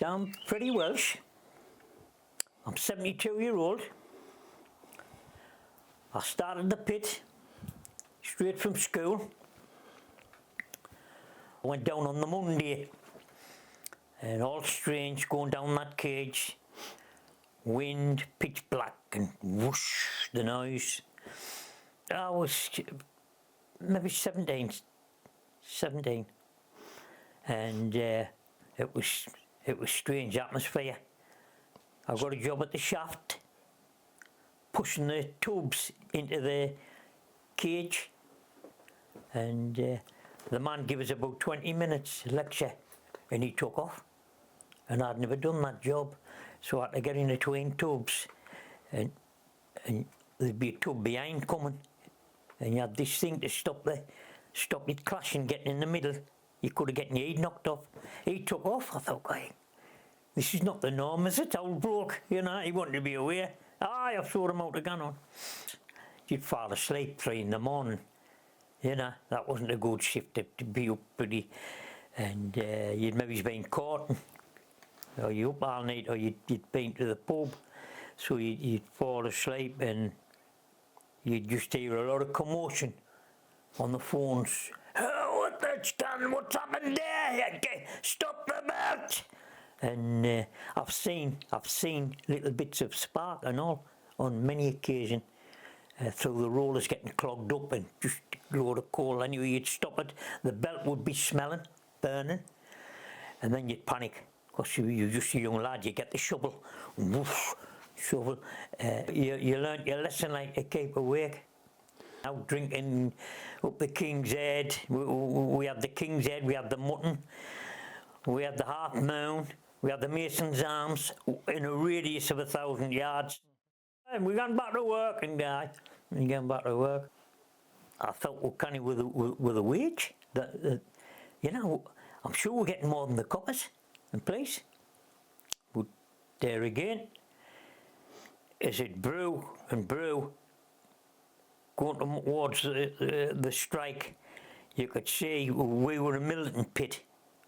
I'm Freddie Welsh. I'm 72-year-old. I started the pit straight from school. I went down on the Monday, and all strange going down that cage. Wind, pitch black, and whoosh, the noise. I was maybe 17, and it was strange atmosphere. I got a job at the shaft, pushing the tubes into the cage, and the man gave us about 20 minutes lecture, and he took off, and I'd never done that job, so I had to get in between tubes, and there'd be a tube behind coming, and you had this thing to stop it clashing, getting in the middle. You could have gotten your head knocked off. He took off. I thought, hey, this is not the norm, is it, old bloke? You know, he wanted to be aware. Aye, I saw him out again on. You'd fall asleep 3 in the morning. You know, that wasn't a good shift to be up pretty. And you'd maybe been caught, or you up all night, or you'd been to the pub. So you'd fall asleep, and you'd just hear a lot of commotion on the phones. Oh, what that's done? What's happened there? Stop the belt! And I've seen little bits of spark and all on many occasions through the rollers getting clogged up, and just a load of coal. Anyway, you'd stop it, the belt would be smelling, burning, and then you'd panic because you're just a young lad. You get the shovel, woof, shovel. You learnt your lesson, like, to keep awake. Out drinking up the King's Head. We had the King's Head, we had the mutton, we had the half moon, we had the Mason's Arms in a radius of 1,000 yards. And we got back to work, and we got back to work. I felt we kind of with a wage. You know, I'm sure we're getting more than the coppers and police. But there again, as it brew and brew, going towards the strike, you could see we were a militant pit,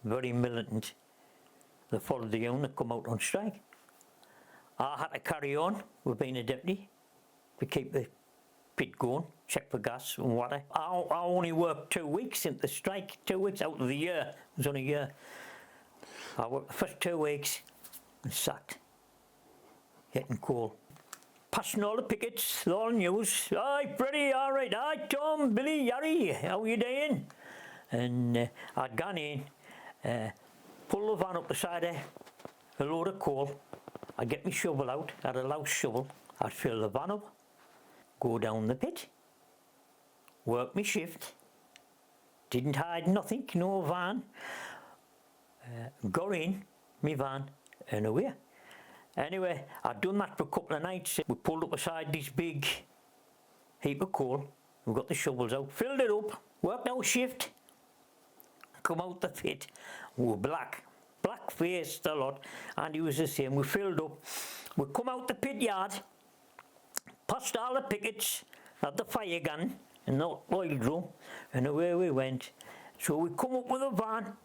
very militant. They followed the unit, come out on strike. I had to carry on with being a deputy to keep the pit going, check for gas and water. I only worked 2 weeks in the strike, 2 weeks out of the year. It was only a year. I worked the first 2 weeks and sacked, getting coal. Passing all the pickets, all news. Hi, Freddie, all right. Hi, Tom, Billy, Harry, how you doing? And I'd gone in, pull the van up beside a load of coal. I'd get my shovel out, I had a louse shovel. I'd fill the van up, go down the pit, work my shift. Didn't hide nothing, no van. Got in my van and away. Anyway, I'd done that for a couple of nights. We pulled up beside this big heap of coal. We got the shovels out, filled it up, worked our shift, come out the pit. We were black faced a lot, and he was the same. We filled up. We come out the pit yard, passed all the pickets, had the fire gun in the oil drum, and away we went. So we come up with a van,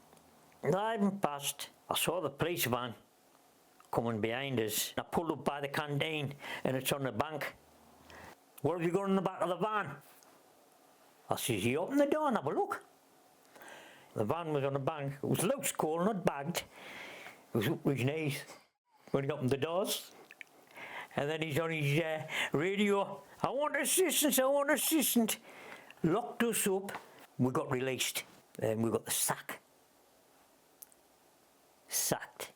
driving past. I saw the police van coming behind us. I pulled up by the canteen, and it's on the bank. What have you got in the back of the van? I says, you open the door and have a look. The van was on the bank. It was loose coal, not bagged. It was up to his knees when he opened the doors. And then he's on his radio. I want assistance, I want assistance. Locked us up. We got released. And we got the sack. Sacked.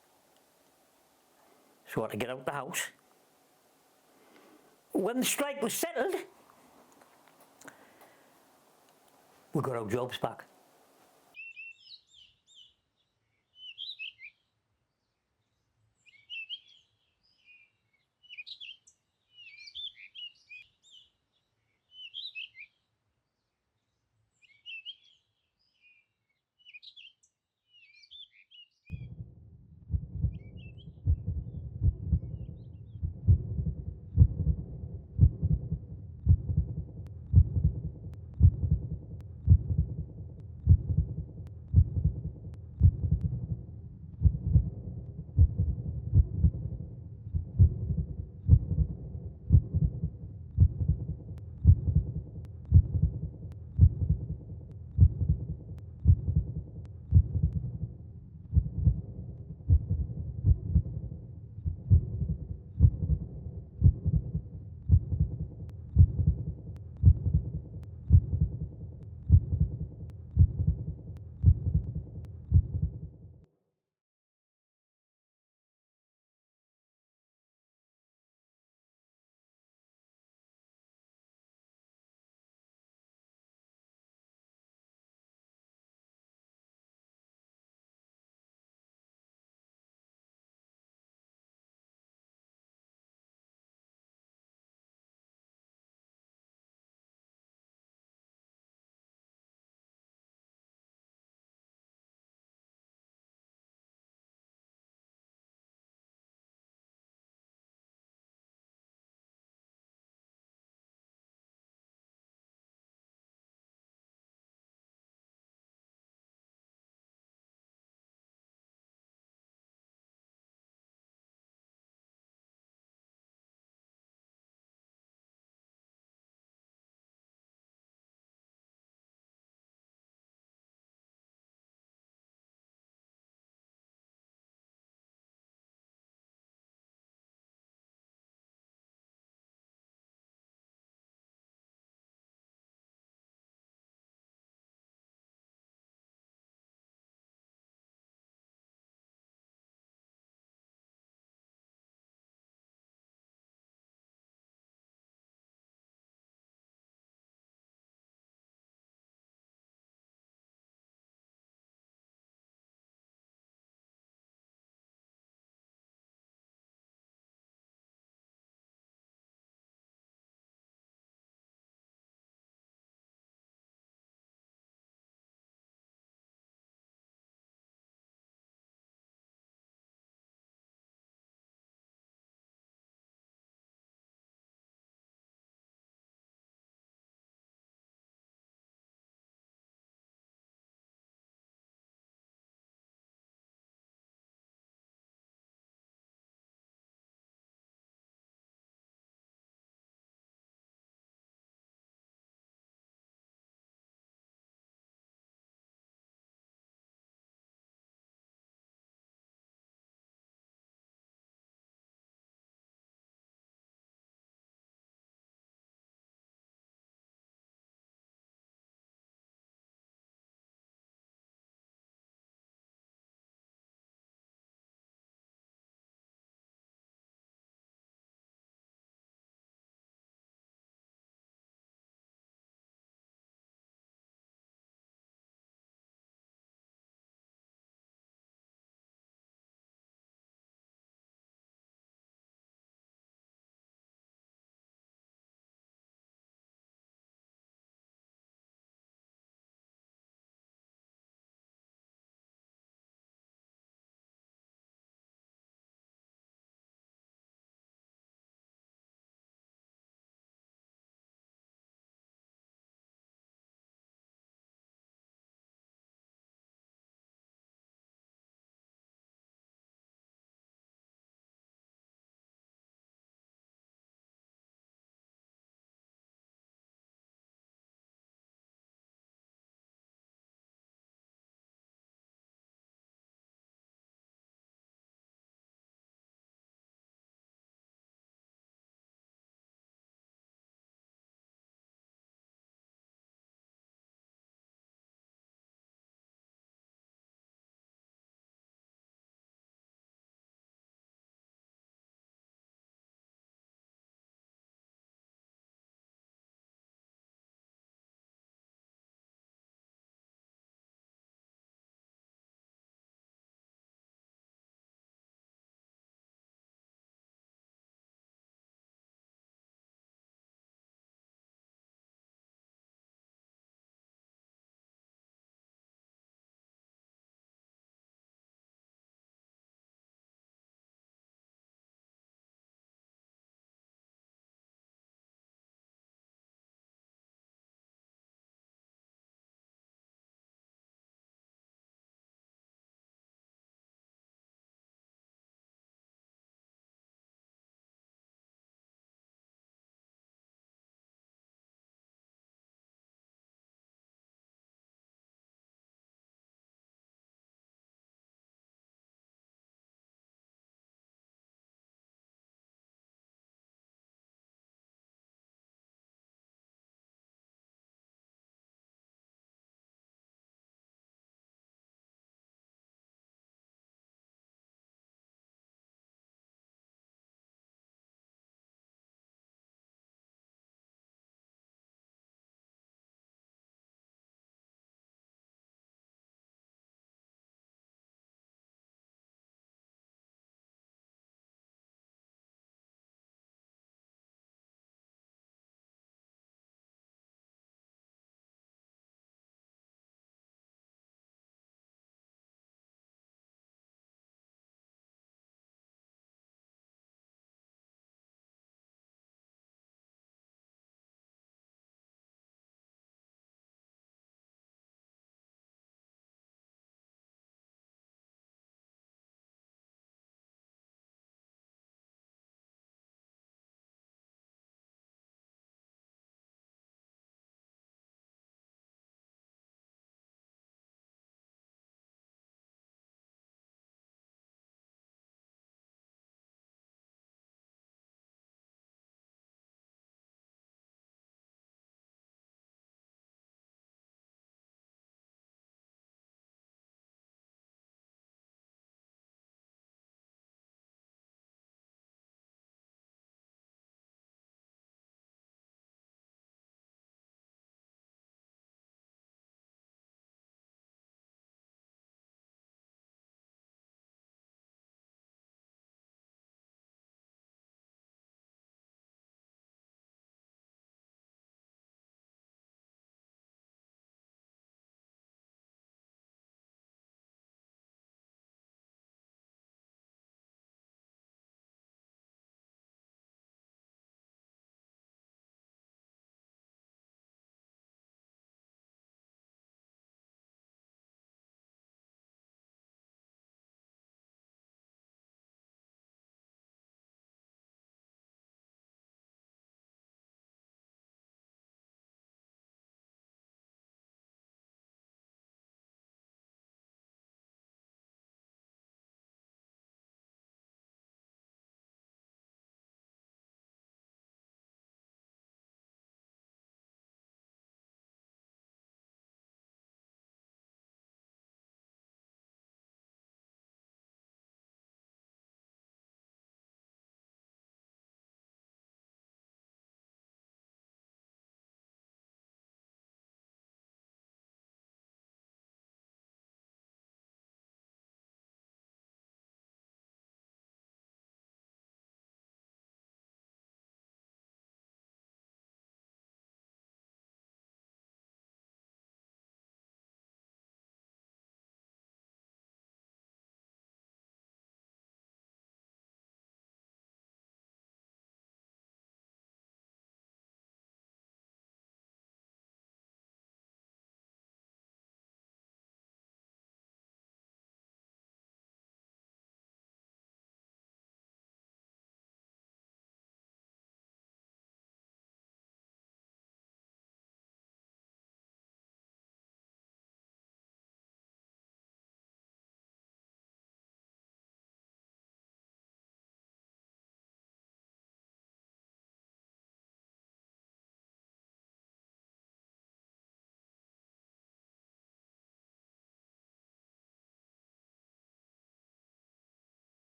So I had to get out the house. When the strike was settled, we got our jobs back.